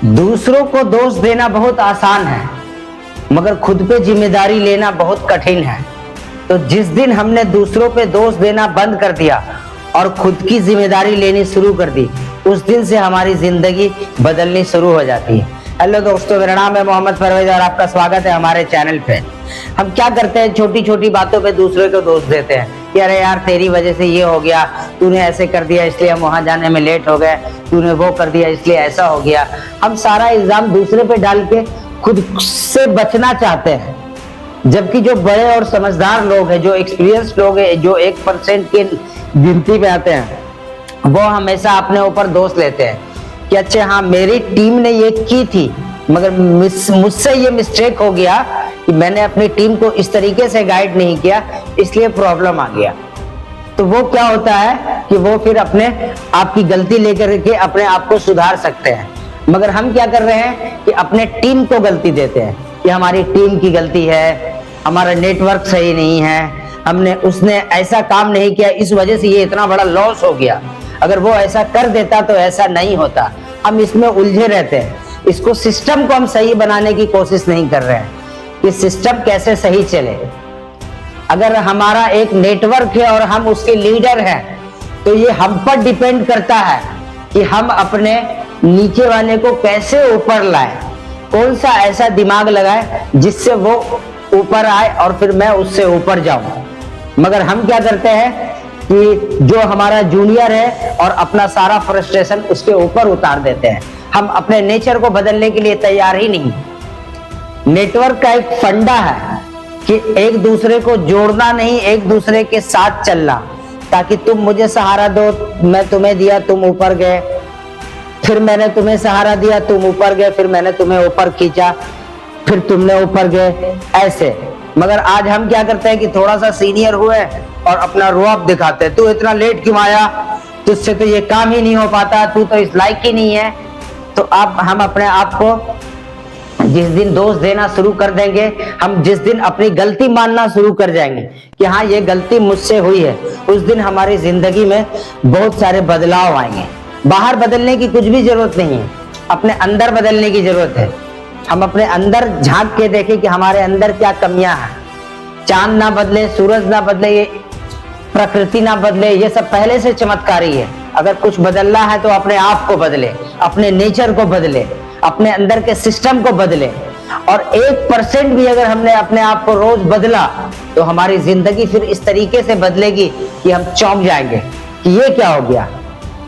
दूसरों को दोष देना बहुत आसान है, मगर खुद पे जिम्मेदारी लेना बहुत कठिन है। तो जिस दिन हमने दूसरों पे दोष देना बंद कर दिया और खुद की जिम्मेदारी लेनी शुरू कर दी, उस दिन से हमारी जिंदगी बदलनी शुरू हो जाती है। हेलो दोस्तों, मेरा नाम है मोहम्मद परवेज और आपका स्वागत है हमारे चैनल पे। हम क्या करते हैं, छोटी छोटी बातों पे दूसरे को दोष देते हैं कि अरे यार तेरी वजह से ये हो गया, तूने ऐसे कर दिया इसलिए हम वहां जाने में लेट हो गए, तूने वो कर दिया इसलिए ऐसा हो गया। हम सारा इल्जाम दूसरे पे डाल के खुद से बचना चाहते हैं, जबकि जो बड़े और समझदार लोग हैं, जो एक्सपीरियंस लोग हैं, जो 1% की गिनती में आते हैं, वो हमेशा अपने ऊपर दोष लेते हैं कि अच्छा हाँ मेरी टीम ने ये की थी, मगर मुझसे ये मिस्टेक हो गया कि मैंने अपनी टीम को इस तरीके से गाइड नहीं किया, इसलिए प्रॉब्लम आ गया। तो वो क्या होता है कि वो फिर अपने आपकी गलती लेकर के अपने आप को सुधार सकते हैं, मगर हम क्या कर रहे हैं कि अपने टीम को गलती देते हैं कि हमारी टीम की गलती है, हमारा नेटवर्क सही नहीं है, उसने ऐसा काम नहीं किया, इस वजह से ये इतना बड़ा लॉस हो गया, अगर वो ऐसा कर देता तो ऐसा नहीं होता। हम इसमें उलझे रहते हैं। इसको सिस्टम को हम सही बनाने की कोशिश नहीं कर रहे हैं कि सिस्टम कैसे सही चले। अगर हमारा एक नेटवर्क है और हम उसके लीडर हैं, तो ये हम पर डिपेंड करता है कि हम अपने नीचे वाले को कैसे ऊपर लाएं, कौन सा ऐसा दिमाग लगाए जिससे वो ऊपर आए और फिर मैं उससे ऊपर जाऊं। मगर हम क्या करते हैं कि जो हमारा जूनियर है और अपना सारा फ्रस्ट्रेशन उसके ऊपर उतार देते हैं। हम अपने नेचर को बदलने के लिए तैयार ही नहीं। नेटवर्क का एक फंडा है कि एक दूसरे को जोड़ना नहीं, एक दूसरे के साथ चलना, ताकि तुम मुझे सहारा दो, मैं तुम्हें दिया, तुम ऊपर गए, फिर मैंने तुम्हें सहारा दिया, तुम ऊपर गए, फिर मैंने तुम्हें ऊपर खींचा, फिर तुमने ऊपर गए, ऐसे। मगर आज हम क्या करते हैं कि थोड़ा सा सीनियर हुए और अपना रुआब दिखाते हैं, तू इतना लेट क्यों आया, तुझसे तो ये काम ही नहीं हो पाता, तू तो इस लायक ही नहीं है। तो अब हम अपने आप को जिस दिन दोष देना शुरू कर देंगे, हम जिस दिन अपनी गलती मानना शुरू कर जाएंगे कि हाँ ये गलती मुझसे हुई है, उस दिन हमारी जिंदगी में बहुत सारे बदलाव आएंगे। बाहर बदलने की कुछ भी जरूरत नहीं है, अपने अंदर बदलने की जरूरत है। हम अपने अंदर झांक के देखें कि हमारे अंदर क्या कमियां हैं। चांद ना बदले, सूरज ना बदले, ये प्रकृति ना बदले, ये सब पहले से चमत्कारी है। अगर कुछ बदलना है तो अपने आप को बदले, अपने नेचर को बदले, अपने अंदर के सिस्टम को बदले। और 1% भी अगर हमने अपने आप को रोज बदला तो हमारी जिंदगी फिर इस तरीके से बदलेगी कि हम चौंक जाएंगे कि ये क्या हो गया,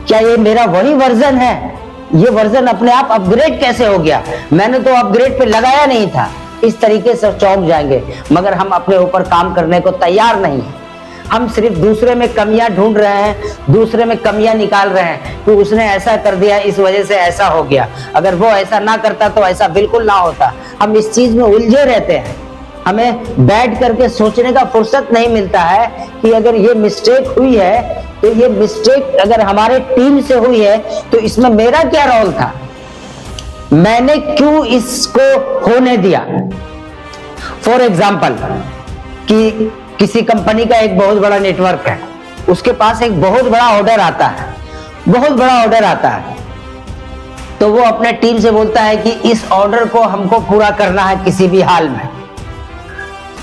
क्या ये मेरा वही वर्जन है, ये वर्जन अपने आप अपग्रेड कैसे हो गया, मैंने तो अपग्रेड पे लगाया नहीं था। इस तरीके से चौंक जाएंगे। मगर हम अपने ऊपर काम करने को तैयार नहीं है। हम सिर्फ दूसरे में कमियां ढूंढ रहे हैं, दूसरे में कमियां निकाल रहे हैं कि उसने ऐसा कर दिया, इस वजह से ऐसा हो गया, अगर वो ऐसा ना करता तो ऐसा बिल्कुल ना होता। हम इस चीज में उलझे रहते हैं। हमें बैठ करके सोचने का फुर्सत नहीं मिलता है कि अगर ये मिस्टेक हुई है तो ये मिस्टेक अगर हमारे टीम से हुई है तो इसमें मेरा क्या रोल था, मैंने क्यों इसको होने दिया। फॉर एग्जाम्पल कि किसी कंपनी का एक बहुत बड़ा नेटवर्क है, उसके पास एक बहुत बड़ा ऑर्डर आता है, बहुत बड़ा ऑर्डर आता है, तो वो अपने टीम से बोलता है कि इस ऑर्डर को हमको पूरा करना है किसी भी हाल में,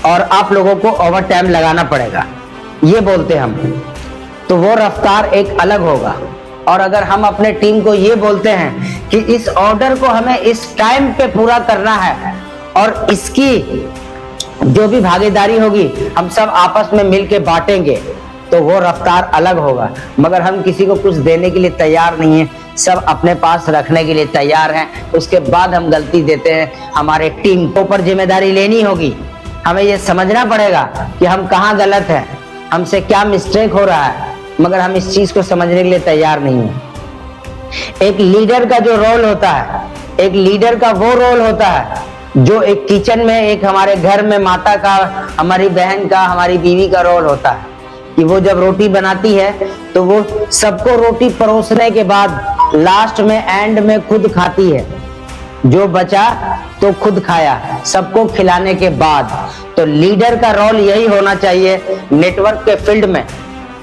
और आप लोगों को ओवर टाइम लगाना पड़ेगा, ये बोलते हम। तो वो रफ्तार एक अलग होगा। और अगर हम अपने टीम को ये बोलते हैं कि इस ऑर्डर को हमें इस टाइम पे पूरा करना है और इसकी जो भी भागीदारी होगी हम सब आपस में मिलके बांटेंगे, तो वो रफ्तार अलग होगा। मगर हम किसी को कुछ देने के लिए तैयार नहीं है, सब अपने पास रखने के लिए तैयार हैं। उसके बाद हम गलती देते हैं। हमारे टीम को ऊपर जिम्मेदारी लेनी होगी। हमें ये समझना पड़ेगा कि हम कहाँ गलत हैं, हमसे क्या मिस्टेक हो रहा है, मगर हम इस चीज को समझने के लिए तैयार नहीं है। एक लीडर का जो रोल होता है, एक लीडर का वो रोल होता है जो एक किचन में, एक हमारे घर में माता का, हमारी बहन का, हमारी बीवी का रोल होता है कि वो जब रोटी बनाती है तो वो सबको रोटी परोसने के बाद लास्ट में एंड में खुद खाती है, जो बचा तो खुद खाया, सबको खिलाने के बाद। तो लीडर का रोल यही होना चाहिए नेटवर्क के फील्ड में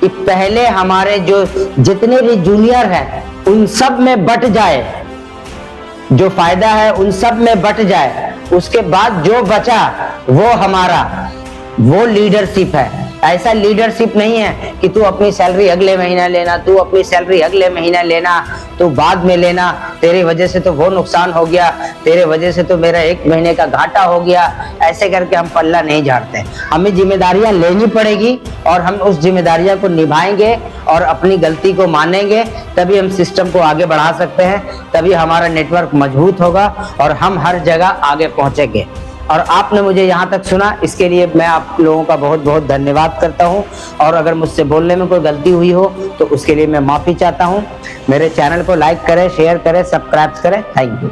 कि पहले हमारे जो जितने भी जूनियर हैं उन सब में बट जाए, जो फायदा है उन सब में बट जाए, उसके बाद जो बचा वो हमारा, वो लीडरशिप है। ऐसा लीडरशिप नहीं है कि तू अपनी सैलरी अगले महीना लेना, तू अपनी सैलरी अगले महीना लेना, तू बाद में लेना, तेरी वजह से तो वो नुकसान हो गया, तेरे वजह से तो मेरा 1 महीने का घाटा हो गया। ऐसे करके हम पल्ला नहीं झाड़ते। हमें जिम्मेदारियां लेनी पड़ेगी और हम उस जिम्मेदारियां को निभाएंगे और अपनी गलती को मानेंगे, तभी हम सिस्टम को आगे बढ़ा सकते हैं, तभी हमारा नेटवर्क मजबूत होगा और हम हर जगह आगे पहुंचेंगे। और आपने मुझे यहाँ तक सुना, इसके लिए मैं आप लोगों का बहुत बहुत धन्यवाद करता हूँ। और अगर मुझसे बोलने में कोई गलती हुई हो तो उसके लिए मैं माफ़ी चाहता हूँ। मेरे चैनल को लाइक करें, शेयर करें, सब्सक्राइब करें। Thank you.